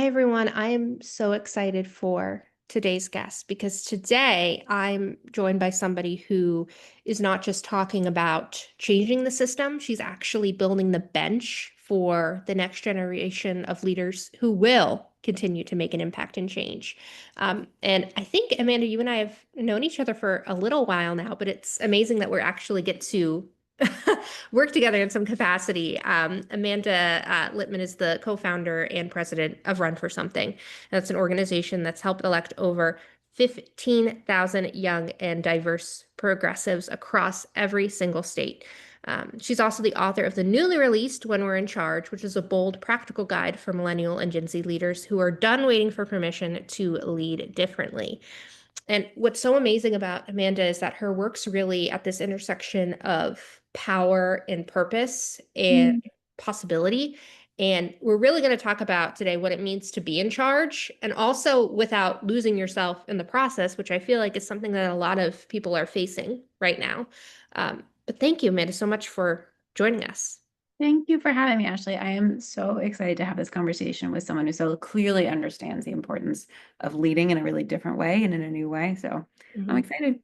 everyone. I am so excited for today's guest because today I'm joined by somebody who is not just talking about changing the system, she's actually building the bench for the next generation of leaders who will continue to make an impact and change. And I think, Amanda, you and I have known each other for a little while now, but it's amazing that we're actually get to work together in some capacity. Amanda Litman is the co-founder and president of Run for Something. That's an organization that's helped elect over 15,000 young and diverse progressives across every single state. She's also the author of the newly released When We're in Charge, which is a bold, practical guide for millennial and Gen Z leaders who are done waiting for permission to lead differently. And what's so amazing about Amanda is that her work's really at this intersection of power and purpose and Mm. possibility. And we're really going to talk about today what it means to be in charge and also without losing yourself in the process, which I feel like is something that a lot of people are facing right now. But thank you, Amanda, so much for joining us. Thank you for having me, Ashley. I am so excited to have this conversation with someone who so clearly understands the importance of leading in a really different way and in a new way. So I'm Mhm. excited.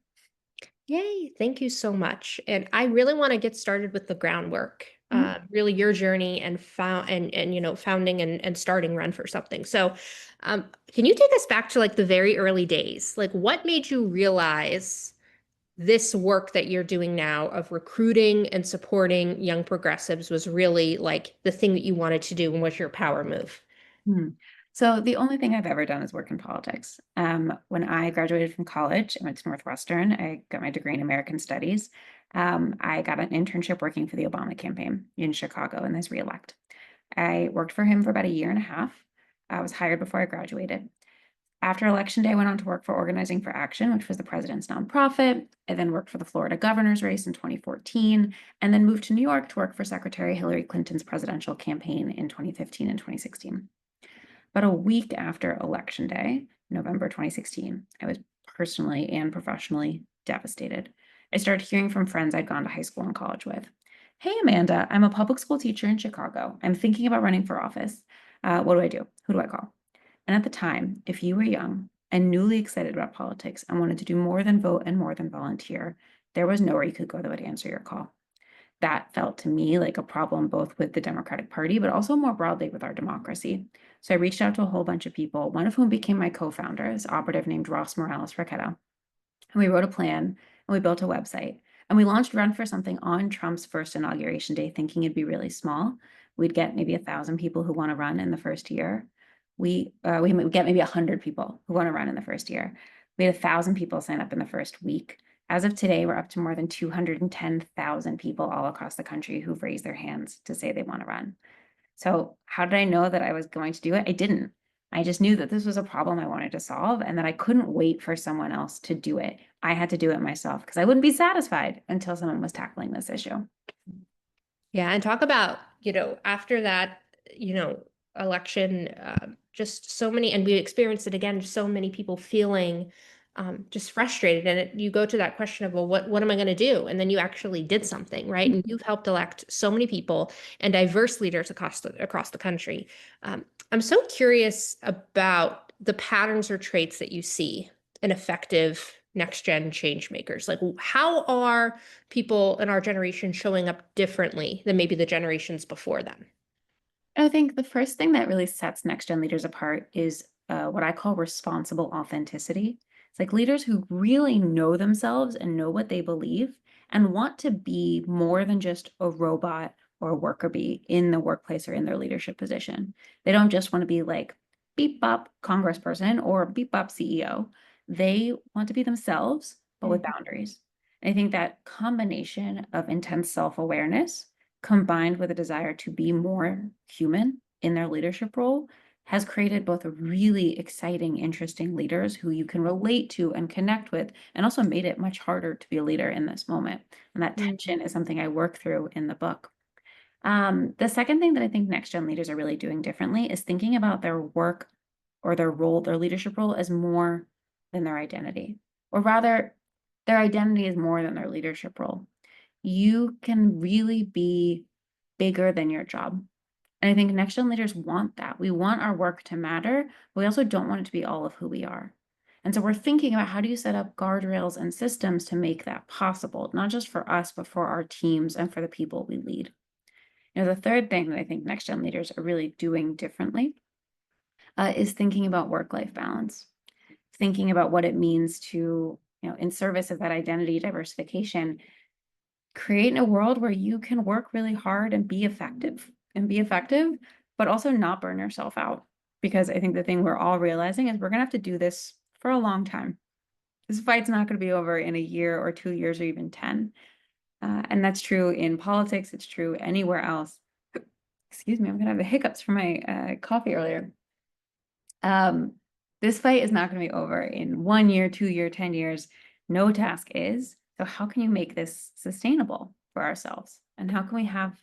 Yay, thank you so much. And I really want to get started with the groundwork, Mhm. really your journey and founding and starting Run for Something. So, can you take us back to like the very early days? Like what made you realize this work that you're doing now of recruiting and supporting young progressives was really like the thing that you wanted to do and was your power move? Hmm. So the only thing I've ever done is work in politics. When I graduated from college, I went to Northwestern. I got my degree in American Studies. I got an internship working for the Obama campaign in Chicago in this reelect. I worked for him for about a year and a half. I was hired before I graduated. After Election Day, I went on to work for Organizing for Action, which was the president's nonprofit. I then worked for the Florida governor's race in 2014, and then moved to New York to work for Secretary Hillary Clinton's presidential campaign in 2015 and 2016. But a week after Election Day, November 2016, I was personally and professionally devastated. I started hearing from friends I'd gone to high school and college with. Hey, Amanda, I'm a public school teacher in Chicago. I'm thinking about running for office. What do I do? Who do I call? And at the time, if you were young and newly excited about politics and wanted to do more than vote and more than volunteer, there was nowhere you could go that would answer your call. That felt to me like a problem both with the Democratic Party, but also more broadly with our democracy. So I reached out to a whole bunch of people, one of whom became my co-founder, this operative named Ross Morales Raqueta. And we wrote a plan and we built a website. And we launched Run for Something on Trump's first inauguration day, thinking it'd be really small. We'd get maybe 1,000 people who want to run in the first year. We get maybe 100 people who want to run in the first year. We had 1,000 people sign up in the first week. As of today, we're up to more than 210,000 people all across the country who've raised their hands to say they want to run. So how did I know that I was going to do it? I didn't. I just knew that this was a problem I wanted to solve and that I couldn't wait for someone else to do it. I had to do it myself because I wouldn't be satisfied until someone was tackling this issue. Yeah, and talk about, after that, election, just so many, and we experienced it again, just so many people feeling just frustrated. And you go to that question of, well, what am I going to do? And then you actually did something, right? And you've helped elect so many people and diverse leaders across the country. I'm so curious about the patterns or traits that you see in effective next gen change makers. Like, how are people in our generation showing up differently than maybe the generations before them? I think the first thing that really sets next gen leaders apart is what I call responsible authenticity. It's like leaders who really know themselves and know what they believe and want to be more than just a robot or a worker bee in the workplace or in their leadership position. They don't just want to be like beep bop congressperson or beep bop CEO. They want to be themselves, but with Mhm. boundaries. And I think that combination of intense self awareness combined with a desire to be more human in their leadership role has created both a really exciting, interesting leaders who you can relate to and connect with, and also made it much harder to be a leader in this moment. And that Mhm. tension is something I work through in the book. The second thing that I think next gen leaders are really doing differently is thinking about their work or their role, their leadership role, as more than their identity, or rather, their identity is more than their leadership role. You can really be bigger than your job. And I think next gen leaders want that. We want our work to matter, but we also don't want it to be all of who we are. And so we're thinking about how do you set up guardrails and systems to make that possible, not just for us, but for our teams and for the people we lead. The third thing that I think next gen leaders are really doing differently is thinking about work-life balance, thinking about what it means to, in service of that identity diversification, create a world where you can work really hard and be effective, but also not burn yourself out. Because I think the thing we're all realizing is we're going to have to do this for a long time. This fight's not going to be over in a year or 2 years or even 10. And that's true in politics. It's true anywhere else. Excuse me, I'm going to have the hiccups from my coffee earlier. This fight is not going to be over in 1 year, 2 year, 10 years. No task is. So how can you make this sustainable for ourselves? And how can we have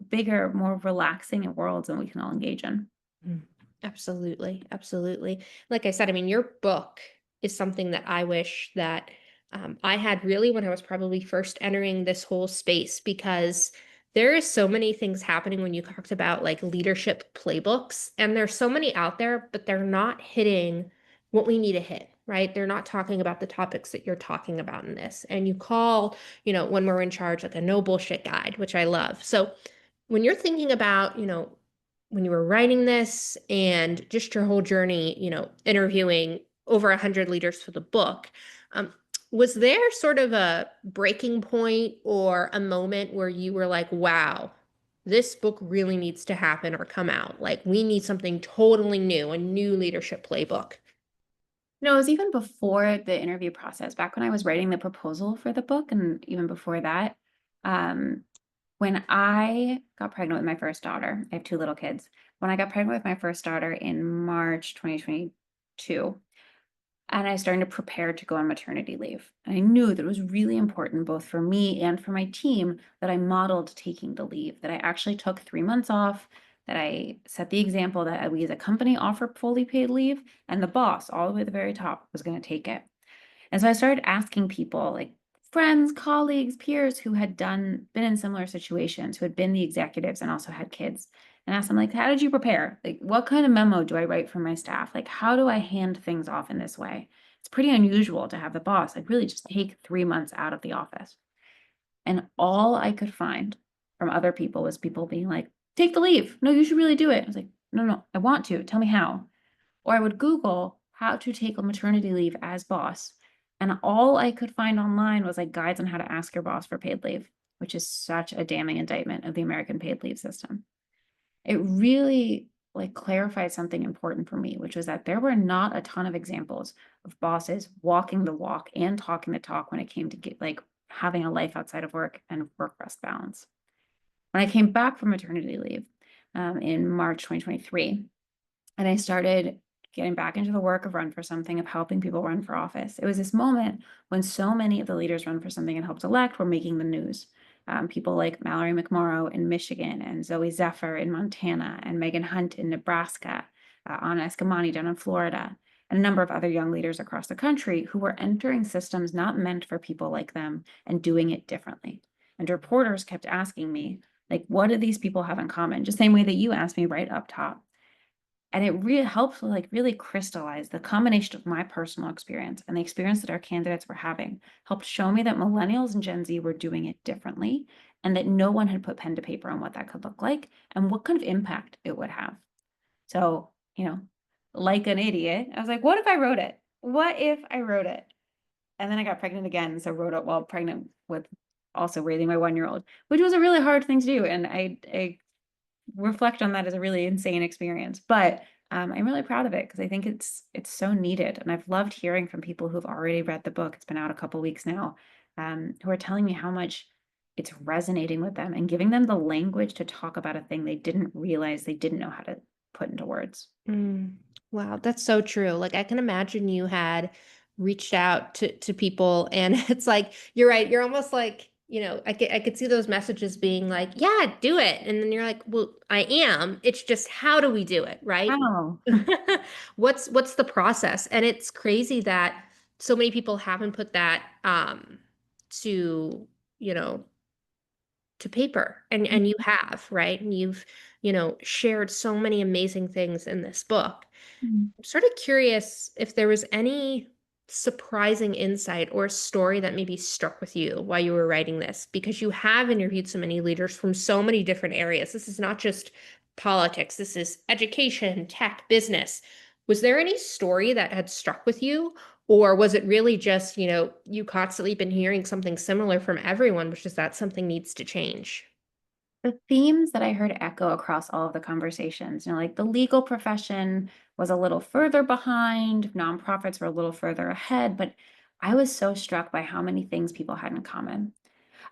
bigger, more relaxing worlds that we can all engage in? Mm. Absolutely. Absolutely. Like I said, I mean, your book is something that I wish that I had really when I was probably first entering this whole space, because there is so many things happening when you talked about like leadership playbooks, and there's so many out there, but they're not hitting what we need to hit, right? They're not talking about the topics that you're talking about in this. And you call, when we're in charge, like a no bullshit guide, which I love. So when you're thinking about, when you were writing this and just your whole journey, interviewing over 100 leaders for the book, um, was there sort of a breaking point or a moment where you were like, wow, this book really needs to happen or come out? Like, we need something totally new, a new leadership playbook. No, it was even before the interview process, back when I was writing the proposal for the book, and even before that, um, when I got pregnant with my first daughter, I have two little kids. When I got pregnant with my first daughter in March 2022, and I started to prepare to go on maternity leave. And I knew that it was really important, both for me and for my team, that I modeled taking the leave, that I actually took 3 months off, that I set the example that we as a company offer fully paid leave, and the boss, all the way at the very top, was going to take it. And so I started asking people, like friends, colleagues, peers who had been in similar situations, who had been the executives and also had kids, and asked them, like, how did you prepare? Like, what kind of memo do I write for my staff? Like, how do I hand things off in this way? It's pretty unusual to have the boss, like, really just take 3 months out of the office. And all I could find from other people was people being like, take the leave. No, you should really do it. I was like, no, no, I want to. Tell me how. Or I would Google how to take a maternity leave as boss. And all I could find online was like guides on how to ask your boss for paid leave, which is such a damning indictment of the American paid leave system. It really like clarified something important for me, which was that there were not a ton of examples of bosses walking the walk and talking the talk when it came to like having a life outside of work and work-rest balance. When I came back from maternity leave in March 2023, and I started getting back into the work of Run for Something, of helping people run for office. It was this moment when so many of the leaders Run for Something and helped elect were making the news. People like Mallory McMorrow in Michigan, and Zoe Zephyr in Montana, and Megan Hunt in Nebraska, Anna Eskamani down in Florida, and a number of other young leaders across the country who were entering systems not meant for people like them and doing it differently. And reporters kept asking me, like, what do these people have in common? Just the same way that you asked me right up top. And it really helped like really crystallize the combination of my personal experience and the experience that our candidates were having, helped show me that millennials and Gen Z were doing it differently, and that no one had put pen to paper on what that could look like and what kind of impact it would have. So, like an idiot, I was like, what if I wrote it? What if I wrote it? And then I got pregnant again. So wrote it while pregnant with also raising my 1-year-old, which was a really hard thing to do. And I reflect on that as a really insane experience, but I'm really proud of it because I think it's so needed. And I've loved hearing from people who've already read the book. It's been out a couple weeks now, who are telling me how much it's resonating with them and giving them the language to talk about a thing they didn't realize they didn't know how to put into words. Mm, wow, that's so true. Like, I can imagine you had reached out to people, and it's like you're right. You're almost like, I could see those messages being like, yeah, do it. And then you're like, well, I am. It's just how do we do it, right? Wow. What's the process? And it's crazy that so many people haven't put that to, you know, to paper, and you have, right? And you've, shared so many amazing things in this book. Mhm. I'm sort of curious if there was any surprising insight or story that maybe struck with you while you were writing this, because you have interviewed so many leaders from so many different areas. This is not just politics, this is education, tech, business. Was there any story that had struck with you? Or was it really just, you constantly been hearing something similar from everyone, which is that something needs to change? The themes that I heard echo across all of the conversations, like the legal profession was a little further behind, nonprofits were a little further ahead, but I was so struck by how many things people had in common.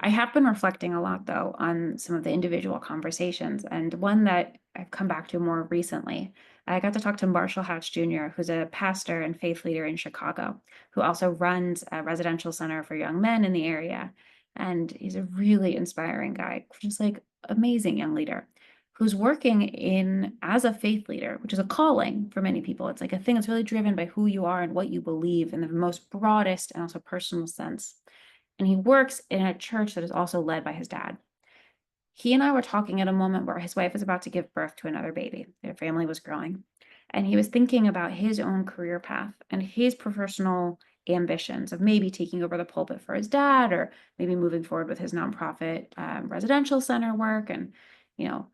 I have been reflecting a lot, though, on some of the individual conversations, and one that I've come back to more recently. I got to talk to Marshall Hatch Jr., who's a pastor and faith leader in Chicago, who also runs a residential center for young men in the area. And he's a really inspiring guy, just like amazing young leader who's working in as a faith leader, which is a calling for many people. It's like a thing that's really driven by who you are and what you believe in the most broadest and also personal sense. And he works in a church that is also led by his dad. He and I were talking at a moment where his wife was about to give birth to another baby. Their family was growing. And he was thinking about his own career path and his professional ambitions of maybe taking over the pulpit for his dad or maybe moving forward with his nonprofit residential center work. And,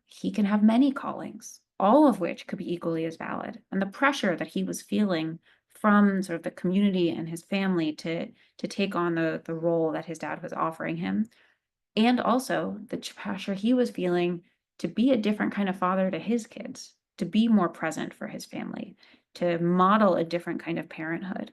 he can have many callings, all of which could be equally as valid. And the pressure that he was feeling from sort of the community and his family to take on the role that his dad was offering him, and also the pressure he was feeling to be a different kind of father to his kids, to be more present for his family, to model a different kind of parenthood.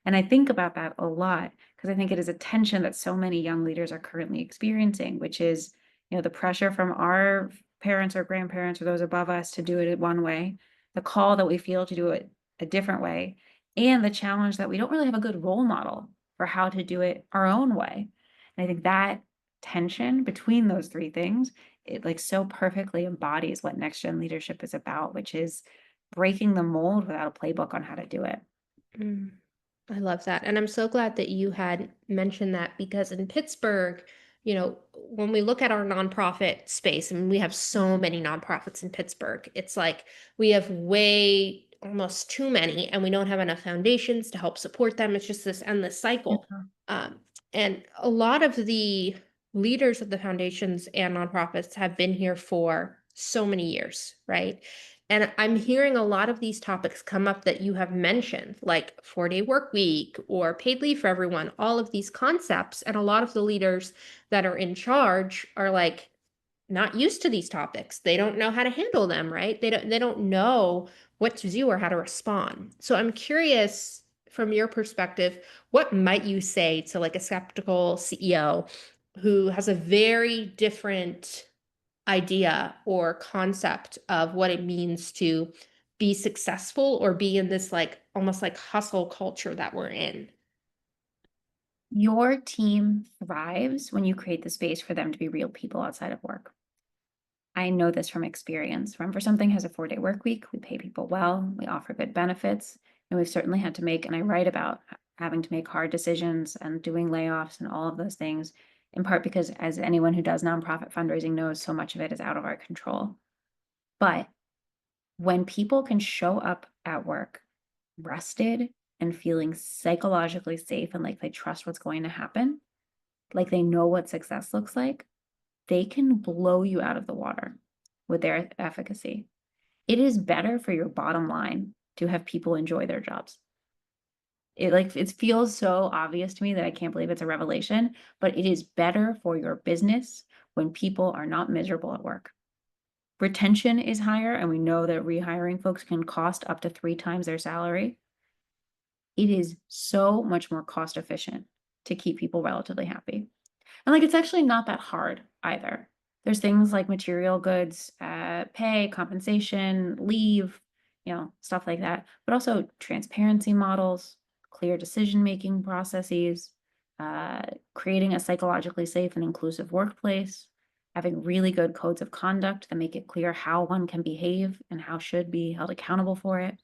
And I think about that a lot because I think it is a tension that so many young leaders are currently experiencing, which is, the pressure from our parents or grandparents or those above us to do it one way, the call that we feel to do it a different way, and the challenge that we don't really have a good role model for how to do it our own way. And I think that tension between those three things, it like so perfectly embodies what next gen leadership is about, which is breaking the mold without a playbook on how to do it. Mm. I love that. And I'm so glad that you had mentioned that, because in Pittsburgh, when we look at our nonprofit space, and we have so many nonprofits in Pittsburgh, it's like we have way almost too many, and we don't have enough foundations to help support them. It's just this endless cycle. Yeah. Um, and a lot of the leaders of the foundations and nonprofits have been here for so many years, right? And I'm hearing a lot of these topics come up that you have mentioned, like 4-day work week or paid leave for everyone, all of these concepts. And a lot of the leaders that are in charge are like not used to these topics. They don't know how to handle them, right? They don't know what to do or how to respond. So I'm curious, from your perspective, what might you say to like a skeptical CEO who has a very different idea or concept of what it means to be successful or be in this like almost like hustle culture that we're in? Your team thrives when you create the space for them to be real people outside of work. I know this from experience. Remember, something has a 4-day work week. We pay people well, we offer good benefits, and we've certainly had to make, and I write about having to make hard decisions and doing layoffs and all of those things, in part because, as anyone who does nonprofit fundraising knows, so much of it is out of our control. But when people can show up at work rested and feeling psychologically safe and like they trust what's going to happen, like they know what success looks like, they can blow you out of the water with their efficacy. It is better for your bottom line to have people enjoy their jobs. It feels so obvious to me that I can't believe it's a revelation, but it is better for your business when people are not miserable at work. Retention is higher, and we know that rehiring folks can cost up to 3 times their salary. It is so much more cost efficient to keep people relatively happy. And like, it's actually not that hard either. There's things like material goods, pay, compensation, leave, stuff like that, but also transparency models, clear decision-making processes, uh, creating a psychologically safe and inclusive workplace, having really good codes of conduct that make it clear how one can behave and how should be held accountable for it.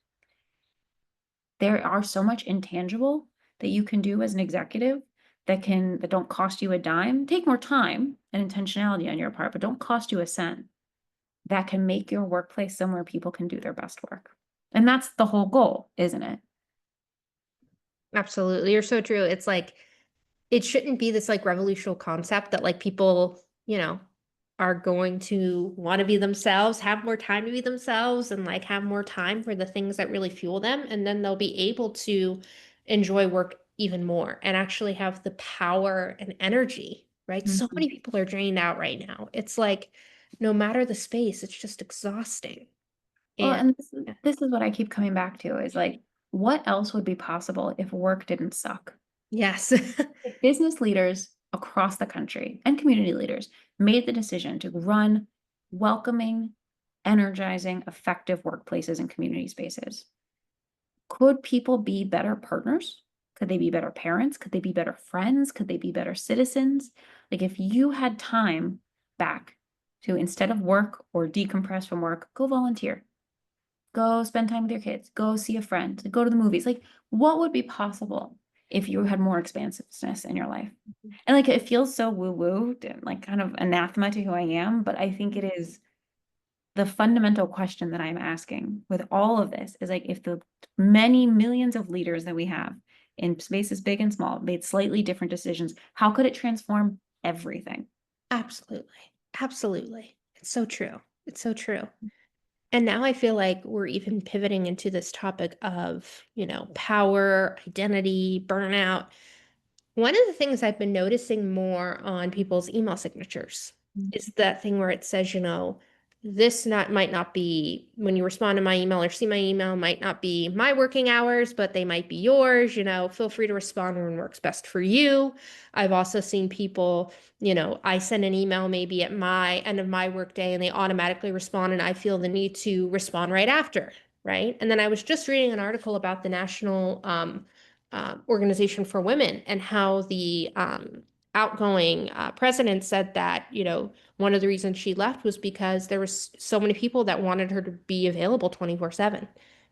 There are so much intangible that you can do as an executive that don't cost you a dime, take more time and intentionality on your part, but don't cost you a cent, that can make your workplace somewhere people can do their best work. And that's the whole goal, isn't it? Absolutely. You're so true. It's like it shouldn't be this like revolutionary concept that like people, are going to want to be themselves, have more time to be themselves, and like have more time for the things that really fuel them. And then they'll be able to enjoy work even more and actually have the power and energy, right? So Mhm. many people are drained out right now. It's like no matter the space, it's just exhausting. Well, And and this is what I keep coming back to is like, what else would be possible if work didn't suck? yes. If business leaders across the country and community leaders made the decision to run welcoming, energizing, effective workplaces and community spaces, could people be better partners? Could they be better parents? Could they be better friends? Could they be better citizens? Like if you had time back to instead of work or decompress from work, go volunteer, go spend time with your kids, go see a friend, go to the movies. Like what would be possible if you had more expansiveness in your life? And like it feels so woo-woo and like kind of anathema to who I am, but I think it is the fundamental question that I'm asking with all of this is like if the many millions of leaders that we have in spaces big and small made slightly different decisions, how could it transform everything? Absolutely. Absolutely. It's so true. It's so true. And now I feel like we're even pivoting into this topic of, power, identity, burnout. One of the things I've been noticing more on people's email signatures is that thing where it says, this not might not be when you respond to my email or see my email might not be my working hours, but they might be yours. Feel free to respond when works best for you. I've also seen people, I send an email maybe at my end of my workday and they automatically respond, and I feel the need to respond right after. Right. And then I was just reading an article about the National Organization for Women and how the outgoing president said that, one of the reasons she left was because there was so many people that wanted her to be available 24/7.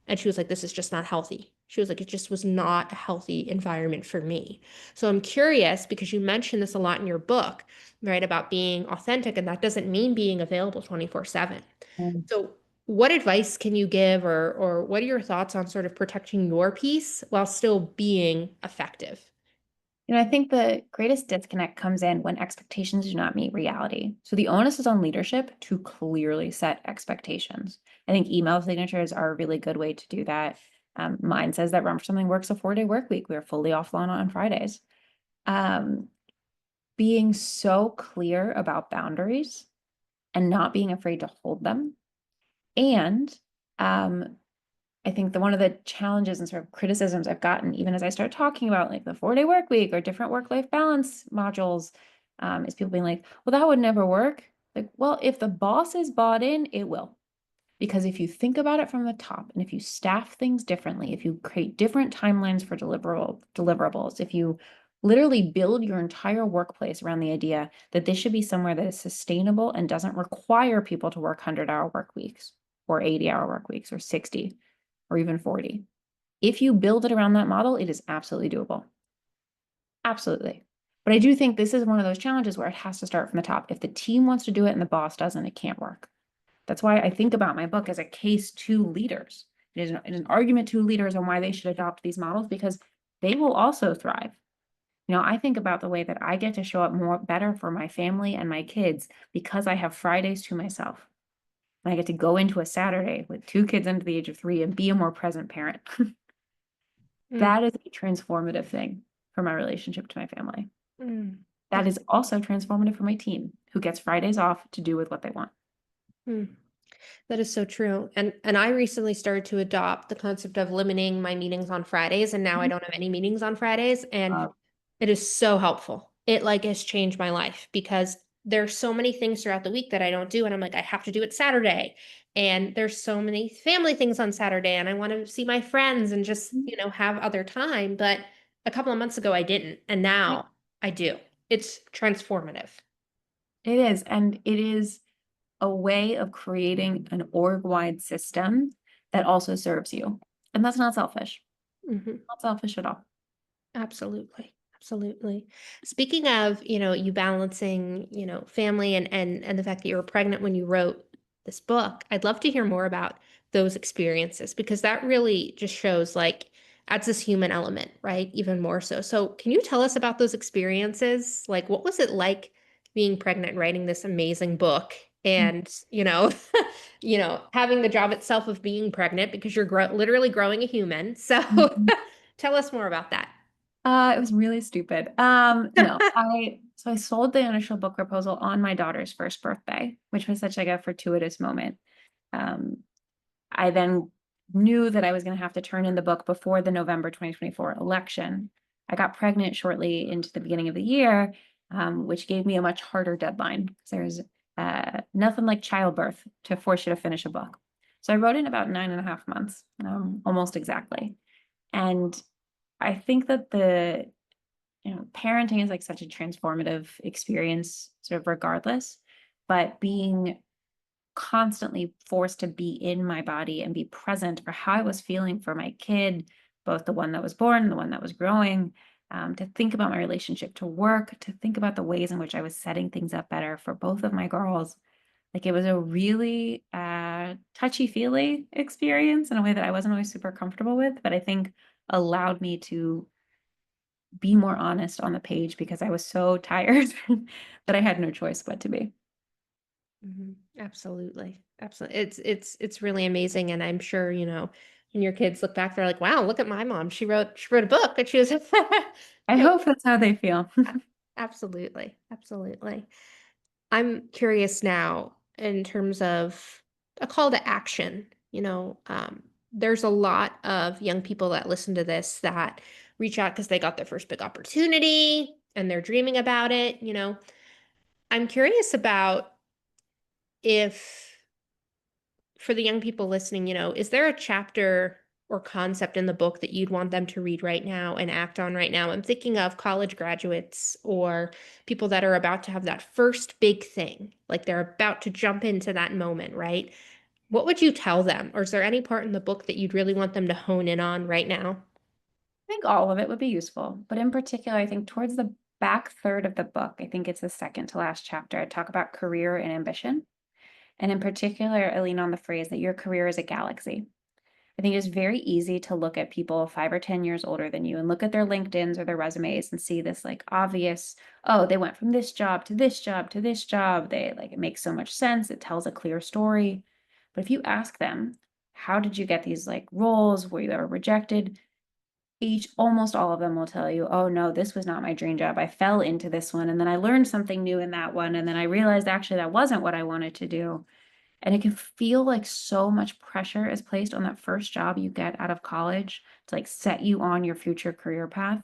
And she was like, this is just not healthy. She was like, it just was not a healthy environment for me. So I'm curious because you mentioned this a lot in your book, right, about being authentic, and that doesn't mean being available 24/7. Mm. So what advice can you give, or what are your thoughts on sort of protecting your peace while still being effective? I think the greatest disconnect comes in when expectations do not meet reality. So the onus is on leadership to clearly set expectations. I think email signatures are a really good way to do that. Mine says that Run for Something works a 4-day work week. We're fully offline on Fridays. Um, Being so clear about boundaries and not being afraid to hold them. And um, I think one of the challenges and sort of criticisms I've gotten, even as I start talking about like the 4-day work week or different work-life balance modules, is people being like, well, that would never work. Like, well, if the boss is bought in, it will. Because if you think about it from the top and if you staff things differently, if you create different timelines for deliverables, if you literally build your entire workplace around the idea that this should be somewhere that is sustainable and doesn't require people to work 100-hour work weeks or 80-hour work weeks or 60 or even 40. If you build it around that model, it is absolutely doable. Absolutely. But I do think this is one of those challenges where it has to start from the top. If the team wants to do it and the boss doesn't, it can't work. That's why I think about my book as a case to leaders. It is an argument to leaders on why they should adopt these models because they will also thrive. I think about the way that I get to show up more better for my family and my kids because I have Fridays to myself. And I get to go into a Saturday with 2 kids under the age of 3 and be a more present parent. Mm, That is a transformative thing for my relationship to my family. mm, That is also transformative for my team who gets Fridays off to do with what they want. mm. That is so true. And I recently started to adopt the concept of limiting my meetings on Fridays, and now I don't have any meetings on Fridays, and it is so helpful. It like has changed my life because there's so many things throughout the week that I don't do, and I'm like, I have to do it Saturday. And there's so many family things on Saturday, and I want to see my friends and just, have other time. But a couple of months ago, I didn't, and It now I do. It's transformative. is, and it is a way of creating an org-wide system that also serves you. And that's not selfish. Hmm. Not selfish at all. Absolutely. Absolutely. Speaking of, you balancing, family and the fact that you were pregnant when you wrote this book, I'd love to hear more about those experiences because that really just shows like adds this human element, right? Even more so. So, can you tell us about those experiences? Like what was it like being pregnant and writing this amazing book and, having the job itself of being pregnant because you're literally growing a human. So, Mhm. tell us more about that. It was really stupid. No, I sold the initial book proposal on my daughter's first birthday, which was such like a fortuitous moment. Um, I then knew that I was going to have to turn in the book before the November 2024 election. I got pregnant shortly into the beginning of the year, which gave me a much harder deadline because there's nothing like childbirth to force you to finish a book. So I wrote in about 9.5 months, almost exactly. And I think that parenting is like such a transformative experience, sort of regardless, but being constantly forced to be in my body and be present for how I was feeling for my kid, both the one that was born and the one that was growing, to think about my relationship to work, to think about the ways in which I was setting things up better for both of my girls. Like it was a really touchy-feely experience in a way that I wasn't always super comfortable with, but I think allowed me to be more honest on the page because I was so tired that I had no choice but to be. Absolutely. Absolutely. It's really amazing. And I'm sure, when your kids look back, they're like, wow, look at my mom. She wrote a book and she was I you know, hope that's how they feel. absolutely. Absolutely. I'm curious now in terms of a call to action. There's a lot of young people that listen to this that reach out because they got their first big opportunity and they're dreaming about it. I'm curious about if for the young people listening, is there a chapter or concept in the book that you'd want them to read right now and act on right now? I'm thinking of college graduates or people that are about to have that first big thing, like they're about to jump into that moment, right? What would you tell them? Or is there any part in the book that you'd really want them to hone in on right now? I think all of it would be useful, but in particular, I think towards the back third of the book, I think it's the second to last chapter, I talk about career and ambition. And in particular, I lean on the phrase that your career is a galaxy. I think it's very easy to look at people 5 or 10 years older than you and look at their LinkedIn's or their resumes and see this like obvious, oh, they went from this job to this job to this job. They like it makes so much sense. It tells a clear story. But if you ask them, how did you get these like roles? Were you ever rejected? Almost all of them will tell you, oh no, this was not my dream job. I fell into this one and then I learned something new in that one. And then I realized actually that wasn't what I wanted to do. And it can feel like so much pressure is placed on that first job you get out of college to like set you on your future career path.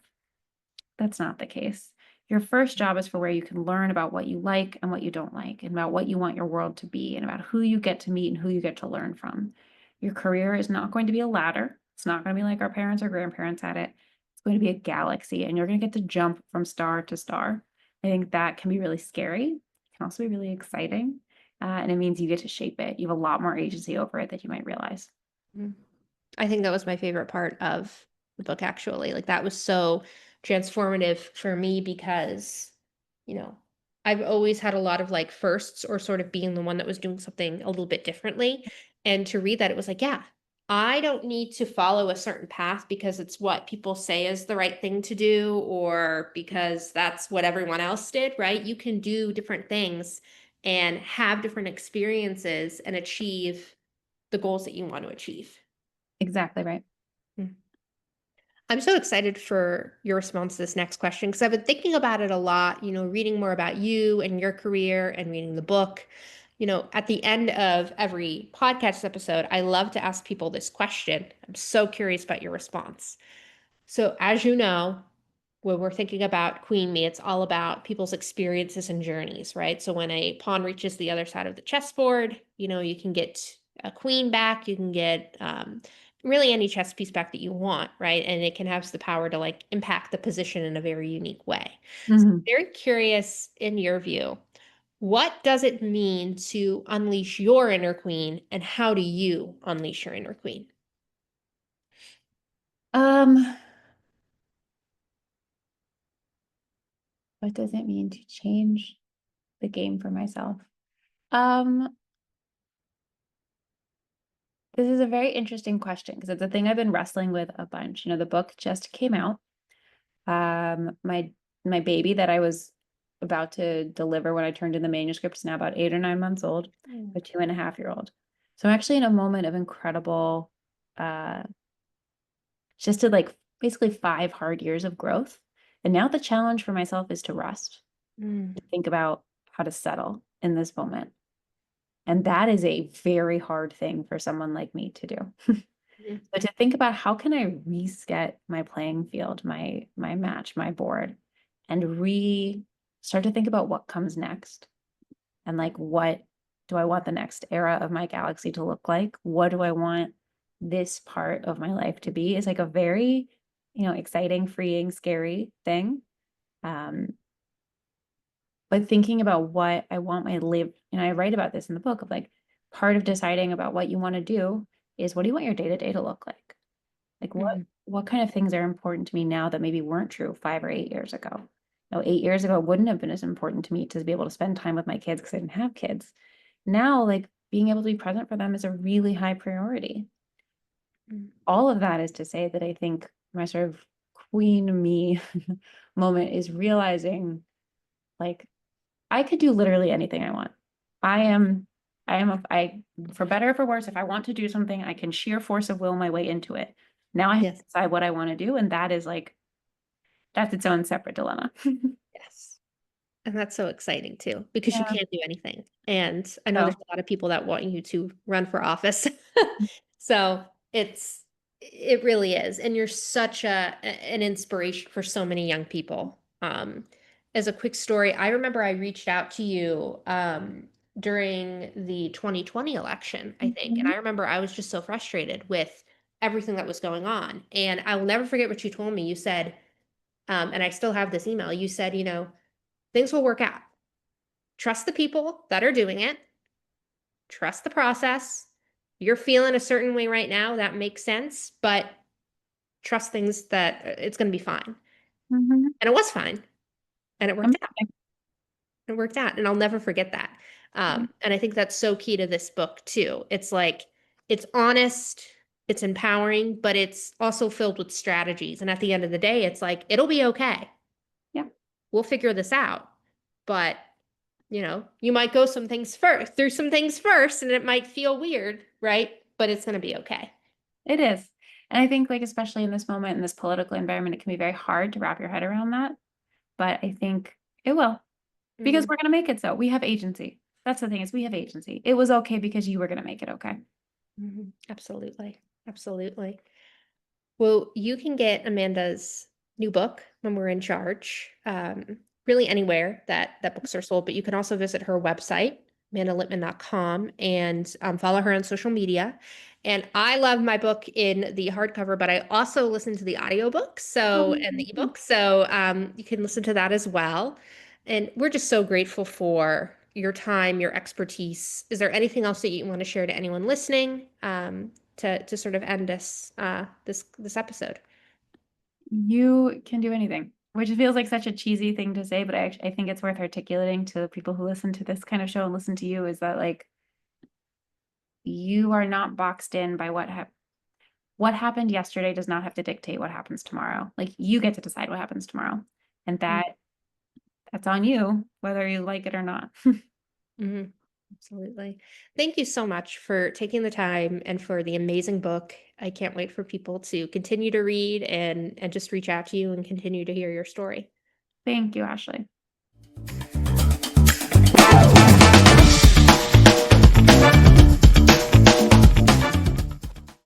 That's not the case. Your first job is for where you can learn about what you like and what you don't like, and about what you want your world to be, and about who you get to meet and who you get to learn from. Your career is not going to be a ladder. It's not going to be like our parents or grandparents had it. It's going to be a galaxy, and you're going to get to jump from star to star. I think that can be really scary. It can also be really exciting. And it means you get to shape it. You have a lot more agency over it than you might realize. I think that was my favorite part of the book, actually. Like, that was so transformative for me because, you know, I've always had a lot of like firsts or sort of being the one that was doing something a little bit differently. And to read that, it was like, yeah, I don't need to follow a certain path because it's what people say is the right thing to do or because that's what everyone else did, right? You can do different things and have different experiences and achieve the goals that you want to achieve. Exactly right. Hmm. I'm so excited for your response to this next question because I've been thinking about it a lot, reading more about you and your career and reading the book. At the end of every podcast episode, I love to ask people this question. I'm so curious about your response. So, as you know, when we're thinking about Queen Me, it's all about people's experiences and journeys, right? So when a pawn reaches the other side of the chessboard, you can get a queen back, you can get really any chess piece back that you want, right? And it can have the power to like impact the position in a very unique way. So Mhm. very curious in your view, what does it mean to unleash your inner queen and how do you unleash your inner queen? Um, What does it mean to change the game for myself? Um, this is a very interesting question because it's a thing I've been wrestling with a bunch. The book just came out. My baby that I was about to deliver when I turned in the manuscript is now about 8 or 9 months old, Mm. a 2.5-year-old. So I'm actually in a moment of incredible, uh, just did like basically 5 hard years of growth. And now the challenge for myself is to rest, Mm. to think about how to settle in this moment. And that is a very hard thing for someone like me to do. Mhm. But to think about how can I reset my playing field, my match, my board, and start to think about what comes next and like what do I want the next era of my galaxy to look like? What do I want this part of my life to be? Is like a very, exciting, freeing, scary thing. Um, but thinking about what I want my live, I write about this in the book of like part of deciding about what you want to do is what do you want your day to day to look like? Like Mhm. what kind of things are important to me now that maybe weren't true 5 or 8 years ago? 8 years ago it wouldn't have been as important to me to be able to spend time with my kids because I didn't have kids. Now, like being able to be present for them is a really high priority. Mm. All of that is to say that I think my sort of queen me moment is realizing like I could do literally anything I want. I am, for better or for worse, if I want to do something, I can sheer force of will my way into it. Now I have Yes. to decide what I want to do. And that is like, that's its own separate dilemma. Yes. And that's so exciting too, because you Yeah. can't do anything. And I know there's So, a lot of people that want you to run for office. So it really is. And you're such an inspiration for so many young people. As a quick story, I remember I reached out to you during the 2020 election, I think. And mhm, I remember I was just so frustrated with everything that was going on. And I will never forget what you told me. You said, and I still have this email, you said, things will work out. Trust the people that are doing it, trust the process. You're feeling a certain way right now, that makes sense, but trust things that it's going to be fine. mhm. And it was fine, and it worked out. Amazing. It worked out, and I'll never forget that. Yeah. And I think that's so key to this book too. It's like it's honest, it's empowering, but it's also filled with strategies. And at the end of the day, it's like it'll be okay. Yeah. We'll figure this out. But you might go through some things first, and it might feel weird, right? But it's going to be okay. It is. And I think like, especially in this moment, in this political environment, it can be very hard to wrap your head around that. But I think it will, because Hmm. we're going to make it so. We have agency. That's the thing is we have agency. It was okay because you were going to make it okay. Hmm. Absolutely. Absolutely. Well, you can get Amanda's new book, When We're in Charge, really anywhere that books are sold, but you can also visit her website, amandalitman.com, and follow her on social media. And I love my book in the hardcover, but I also listen to the audiobook, and the Um, ebook, so you can listen to that as well. And we're just so grateful for your time, your expertise. Is there anything else that you want to share to anyone listening? To sort of end this episode. You can do anything, which feels like such a cheesy thing to say, but I think it's worth articulating to people who listen to this kind of show and listen to you is that like you are not boxed in by what happened yesterday does not have to dictate what happens tomorrow. Like you get to decide what happens tomorrow. And that's on you, whether you like it or not. Mm-hmm. Absolutely. Thank you so much for taking the time and for the amazing book. I can't wait for people to continue to read and just reach out to you and continue to hear your story. Thank you, Ashley.